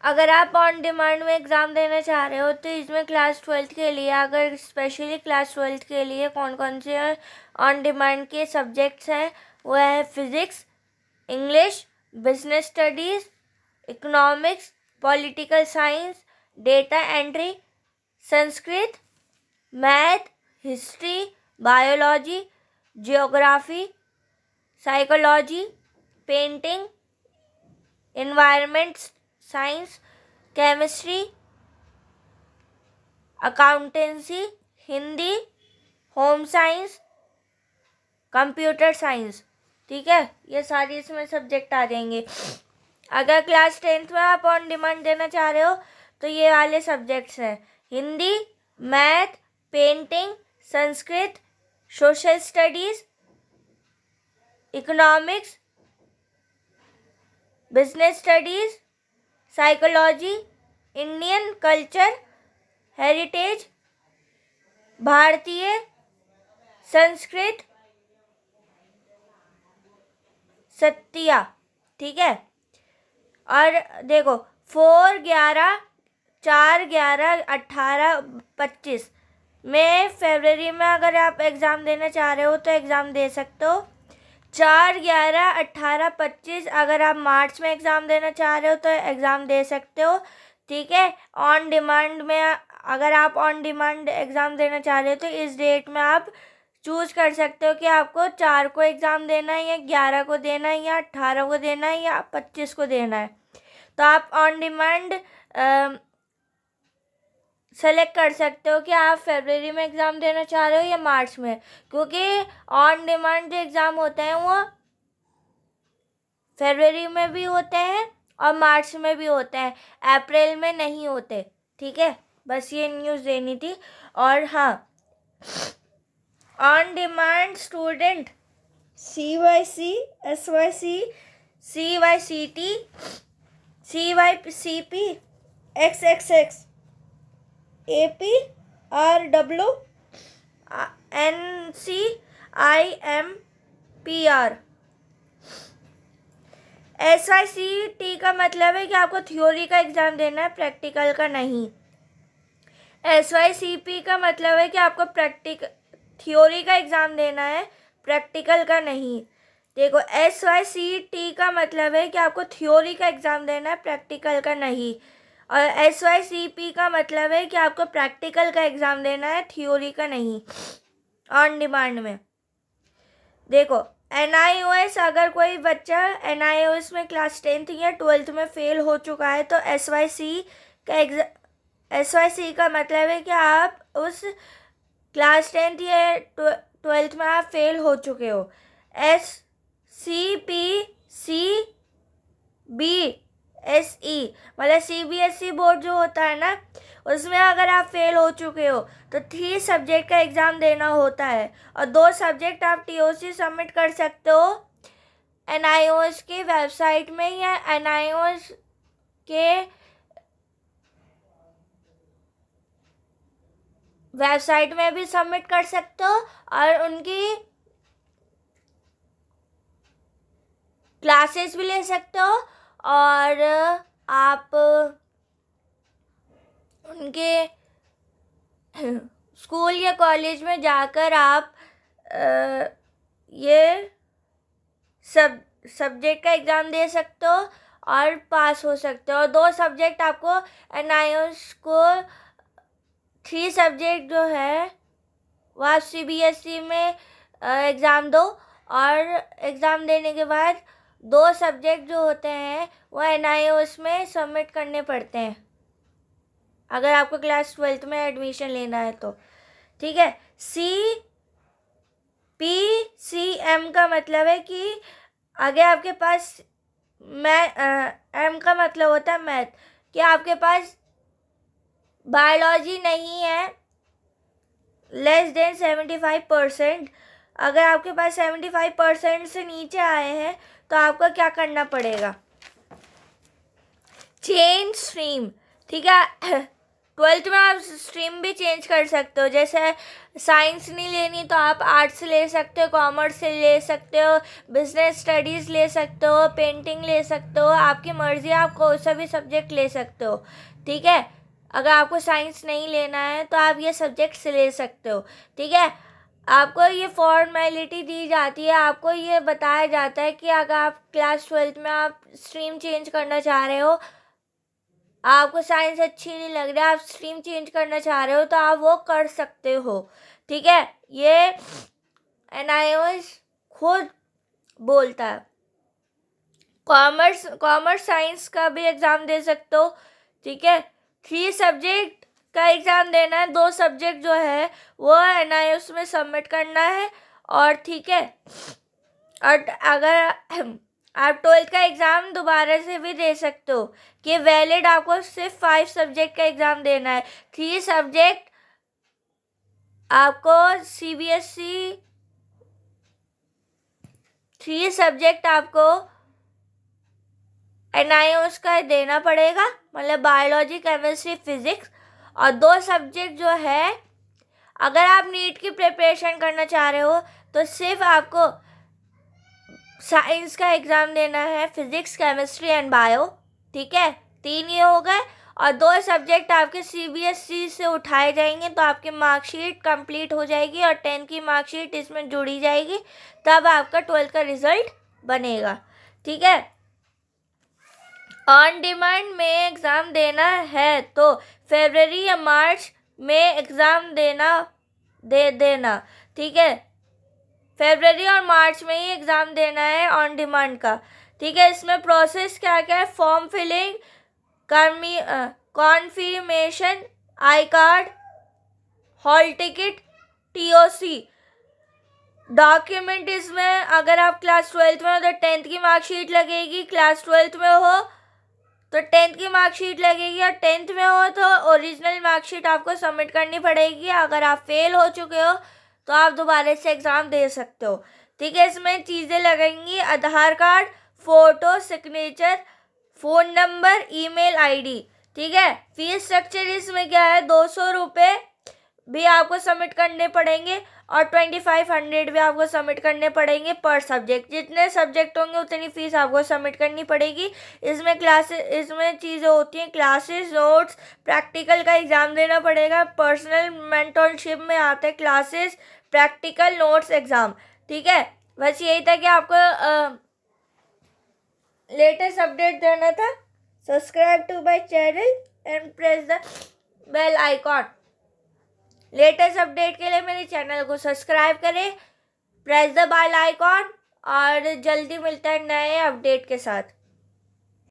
अगर आप on demand में एग्ज़ाम देना चाह रहे हो तो इसमें क्लास 12th के लिए, अगर स्पेशली क्लास 12th के लिए कौन कौन से ऑन डिमांड के सब्जेक्ट्स हैं, वो है physics, English, business studies, economics, political science, data entry, Sanskrit, math, history, biology, geography, psychology, painting, environment science, chemistry, accountancy, Hindi, home science, computer science. ठीक है, ये सारी इसमें सब्जेक्ट आ जाएंगे। अगर क्लास 10th में आप ऑन डिमांड देना चाह रहे हो तो ये वाले सब्जेक्ट्स हैं: Hindi, math, painting, Sanskrit, social studies, economics, business studies, psychology, Indian culture, heritage, भारतीय संस्कृत, सत्या। ठीक है, और देखो 4, 11, 4, 11, 18, 25 में फरवरी में अगर आप एग्ज़ाम देना चाह रहे हो तो एग्ज़ाम दे सकते हो। 4, 11, 18, 25 अगर आप मार्च में एग्ज़ाम देना चाह रहे हो तो एग्ज़ाम दे सकते हो। ठीक है, ऑन डिमांड में अगर आप ऑन डिमांड एग्ज़ाम देना चाह रहे हो तो इस डेट में आप चूज़ कर सकते हो कि आपको 4 को एग्ज़ाम देना है, या 11 को देना है, या 18 को देना है, या 25 को देना है। तो आप ऑन डिमांड सेलेक्ट कर सकते हो कि आप फरवरी में एग्ज़ाम देना चाह रहे हो या मार्च में, क्योंकि ऑन डिमांड जो एग्ज़ाम होते हैं वो फरवरी में भी होते हैं और मार्च में भी होते हैं, अप्रैल में नहीं होते। ठीक है, बस ये न्यूज़ देनी थी। और हाँ, on demand student CYC, SYC, CYCT, CYCP, XXX, AP, RW, NC, IMPR। SYCT का मतलब है कि आपको थ्योरी का एग्ज़ाम देना है, प्रैक्टिकल का नहीं। SYCP का मतलब है कि आपको थ्योरी का एग्ज़ाम देना है, प्रैक्टिकल का नहीं। देखो, SYCT का मतलब है कि आपको थ्योरी का एग्ज़ाम देना है, प्रैक्टिकल का नहीं। और SYCP का मतलब है कि आपको प्रैक्टिकल का एग्ज़ाम देना है, थ्योरी का नहीं, ऑन डिमांड में। देखो, NIOS, अगर कोई बच्चा NIOS में क्लास 10th या 12th में फ़ेल हो चुका है तो SYC का मतलब है कि आप उस क्लास 10th या 12th में आप फेल हो चुके हो। CBSE मतलब CBSE बोर्ड जो होता है ना, उसमें अगर आप फेल हो चुके हो तो 3 सब्जेक्ट का एग्ज़ाम देना होता है, और 2 सब्जेक्ट आप TOC सबमिट कर सकते हो NIOS की वेबसाइट में, या NIOS के वेबसाइट में भी सबमिट कर सकते हो, और उनकी क्लासेस भी ले सकते हो, और आप उनके स्कूल या कॉलेज में जाकर आप ये सब्जेक्ट का एग्ज़ाम दे सकते हो और पास हो सकते हो। और 2 सब्जेक्ट आपको NIOS को 3 सब्जेक्ट जो है वो आप CBSE में एग्ज़ाम दो, और एग्ज़ाम देने के बाद 2 सब्जेक्ट जो होते हैं वो NIOS में सबमिट करने पड़ते हैं अगर आपको क्लास 12th में एडमिशन लेना है तो। ठीक है, CPCM का मतलब है कि आगे आपके पास M का मतलब होता है मैथ, कि आपके पास बायोलॉजी नहीं है लेस देन 75%। अगर आपके पास 75% से नीचे आए हैं तो आपको क्या करना पड़ेगा, चेंज स्ट्रीम। ठीक है, ट्वेल्थ में आप स्ट्रीम भी चेंज कर सकते हो, जैसे साइंस नहीं लेनी तो आप आर्ट्स ले सकते हो, कॉमर्स से ले सकते हो, बिजनेस स्टडीज़ ले सकते हो, पेंटिंग ले सकते हो, आपकी मर्ज़ी, आप कोई सा भी सब्जेक्ट ले सकते हो। ठीक है, अगर आपको साइंस नहीं लेना है तो आप ये सब्जेक्ट्स ले सकते हो। ठीक है, आपको ये फॉर्मेलिटी दी जाती है, आपको ये बताया जाता है कि अगर आप क्लास 12 में आप स्ट्रीम चेंज करना चाह रहे हो, आपको साइंस अच्छी नहीं लग रही, आप स्ट्रीम चेंज करना चाह रहे हो, तो आप वो कर सकते हो। ठीक है, ये NIOS खुद बोलता है। कॉमर्स साइंस का भी एग्ज़ाम दे सकते हो। ठीक है, 3 सब्जेक्ट का एग्ज़ाम देना है, 2 सब्जेक्ट जो है वो NIOS में सबमिट करना है। और ठीक है, और अगर आप 12th का एग्ज़ाम दोबारा से भी दे सकते हो कि वैलिड आपको सिर्फ 5 सब्जेक्ट का एग्ज़ाम देना है। 3 सब्जेक्ट आपको CBSE 3 सब्जेक्ट आपको NIOS का देना पड़ेगा, मतलब बायोलॉजी, केमिस्ट्री, फिजिक्स। और 2 सब्जेक्ट जो है, अगर आप नीट की प्रिपरेशन करना चाह रहे हो तो सिर्फ आपको साइंस का एग्ज़ाम देना है, फिजिक्स, केमिस्ट्री एंड बायो। ठीक है, 3 ये हो गए। और 2 सब्जेक्ट आपके CBSE से उठाए जाएंगे, तो आपकी मार्कशीट कंप्लीट हो जाएगी और 10th की मार्कशीट इसमें जुड़ी जाएगी, तब आपका 12th का रिज़ल्ट बनेगा। ठीक है, ऑन डिमांड में एग्ज़ाम देना है तो फरवरी या मार्च में एग्ज़ाम देना। ठीक है, फरवरी और मार्च में ही एग्ज़ाम देना है ऑन डिमांड का। ठीक है, इसमें प्रोसेस क्या क्या है? Form filling, confirmation, I card, hall ticket, TOC, document. इसमें अगर आप क्लास 12th में हो तो 10th की मार्कशीट लगेगी, क्लास 12th में हो तो 10th की मार्कशीट लगेगी, और 10th में हो तो ओरिजिनल मार्कशीट आपको सबमिट करनी पड़ेगी। अगर आप फेल हो चुके हो तो आप दोबारा से एग्ज़ाम दे सकते हो। ठीक है, इसमें चीज़ें लगेंगी: Aadhaar card, photo, signature, phone number, email ID। ठीक है, फीस स्ट्रक्चर इसमें क्या है? 200 रुपये भी आपको सबमिट करने पड़ेंगे और 2500 भी आपको सबमिट करने पड़ेंगे पर सब्जेक्ट। जितने सब्जेक्ट होंगे उतनी फ़ीस आपको सबमिट करनी पड़ेगी। इसमें चीज़ें होती हैं: क्लासेस, नोट्स, प्रैक्टिकल का एग्ज़ाम देना पड़ेगा। पर्सनल मेंटरशिप में आते हैं क्लासेस, प्रैक्टिकल, नोट्स, एग्ज़ाम। ठीक है, बस यही था कि आपको लेटेस्ट अपडेट देना था। Subscribe to my channel and press the bell icon. Latest update के लिए मेरे चैनल को सब्सक्राइब करें, प्रेस द बेल आइकॉन, और जल्दी मिलता है नए अपडेट के साथ।